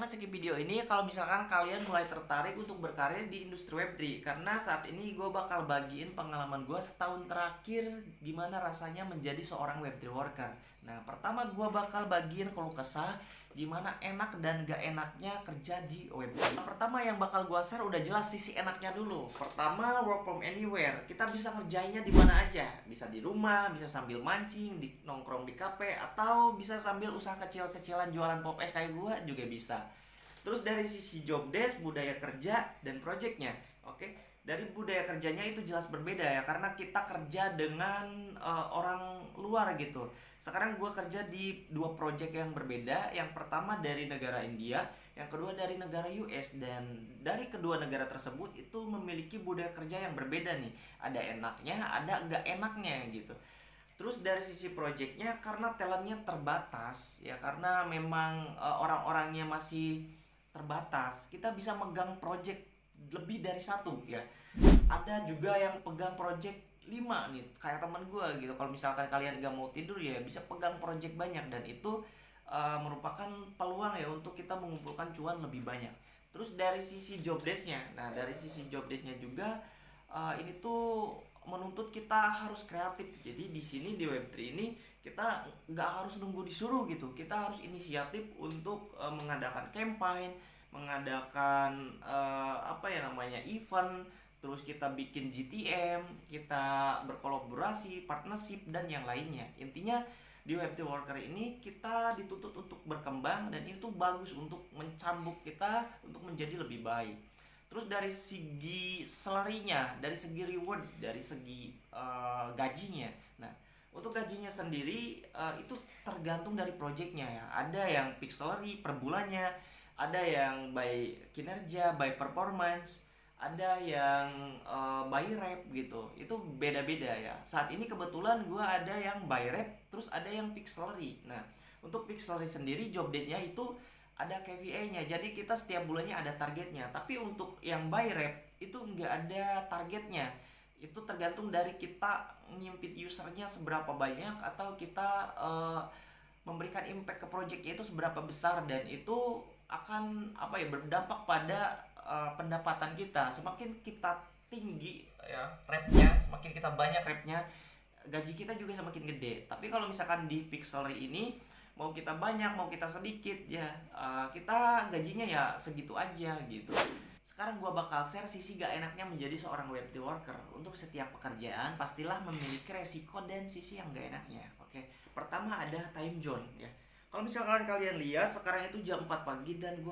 skip video ini kalau misalkan kalian mulai tertarik untuk berkarir di industri Web3. Karena saat ini gue bakal bagiin pengalaman gue setahun terakhir gimana rasanya menjadi seorang Web3 worker. Nah, pertama gue bakal bagiin keluh kesah gimana enak dan gak enaknya kerja di Web3. Pertama yang bakal gue share udah jelas sisi enaknya dulu. Pertama, work from anywhere. Kita bisa ngerjainnya di mana aja. Bisa di rumah, bisa sambil mancing, nongkrong di kafe, atau bisa sambil usaha kecil-kecilan jualan pop es kayak gue juga bisa. Terus dari sisi job desk, budaya kerja, dan projectnya, oke? Dari budaya kerjanya itu jelas berbeda ya, karena kita kerja dengan orang luar gitu. Sekarang gue kerja di dua project yang berbeda. Yang pertama dari negara India, yang kedua dari negara US. Dan dari kedua negara tersebut itu memiliki budaya kerja yang berbeda nih. Ada enaknya, ada enggak enaknya gitu. Terus dari sisi projectnya, karena talentnya terbatas ya, karena memang orang-orangnya masih terbatas, kita bisa megang project lebih dari satu ya. Ada juga yang pegang project 5 nih, kayak teman gue gitu. Kalau misalkan kalian gak mau tidur ya bisa pegang project banyak, dan itu merupakan peluang ya untuk kita mengumpulkan cuan lebih banyak. Terus dari sisi job desk-nya, nah dari sisi job desk-nya juga ini tuh menuntut kita harus kreatif. Jadi di sini di Web3 ini kita nggak harus nunggu disuruh gitu. Kita harus inisiatif untuk mengadakan campaign, mengadakan event, terus kita bikin GTM, kita berkolaborasi, partnership, dan yang lainnya. Intinya di Web3 Worker ini kita dituntut untuk berkembang, dan itu bagus untuk mencambuk kita untuk menjadi lebih baik. Terus dari segi salary-nya, dari segi reward, dari segi gajinya. Nah, untuk gajinya sendiri itu tergantung dari projectnya ya. Ada yang fixed salary per bulannya, ada yang by kinerja, by performance, ada yang by rep gitu. Itu beda-beda ya. Saat ini kebetulan gue ada yang by rep, terus ada yang fixed salary. Nah, untuk fixed salary sendiri job date-nya itu ada KPI-nya, jadi kita setiap bulannya ada targetnya. Tapi untuk yang by rep itu nggak ada targetnya. Itu tergantung dari kita nyimpit usernya seberapa banyak, atau kita memberikan impact ke projectnya itu seberapa besar, dan itu akan berdampak pada pendapatan kita. Semakin kita tinggi ya repnya, semakin kita banyak repnya, gaji kita juga semakin gede. Tapi kalau misalkan di fixed salary ini, mau kita banyak mau kita sedikit ya, kita gajinya ya segitu aja gitu. Sekarang gua bakal share sisi gak enaknya menjadi seorang Web3 worker. Untuk setiap pekerjaan pastilah memiliki resiko dan sisi yang gak enaknya. Oke, pertama ada time zone ya. Kalau misalkan kalian lihat sekarang itu jam 4 pagi dan gua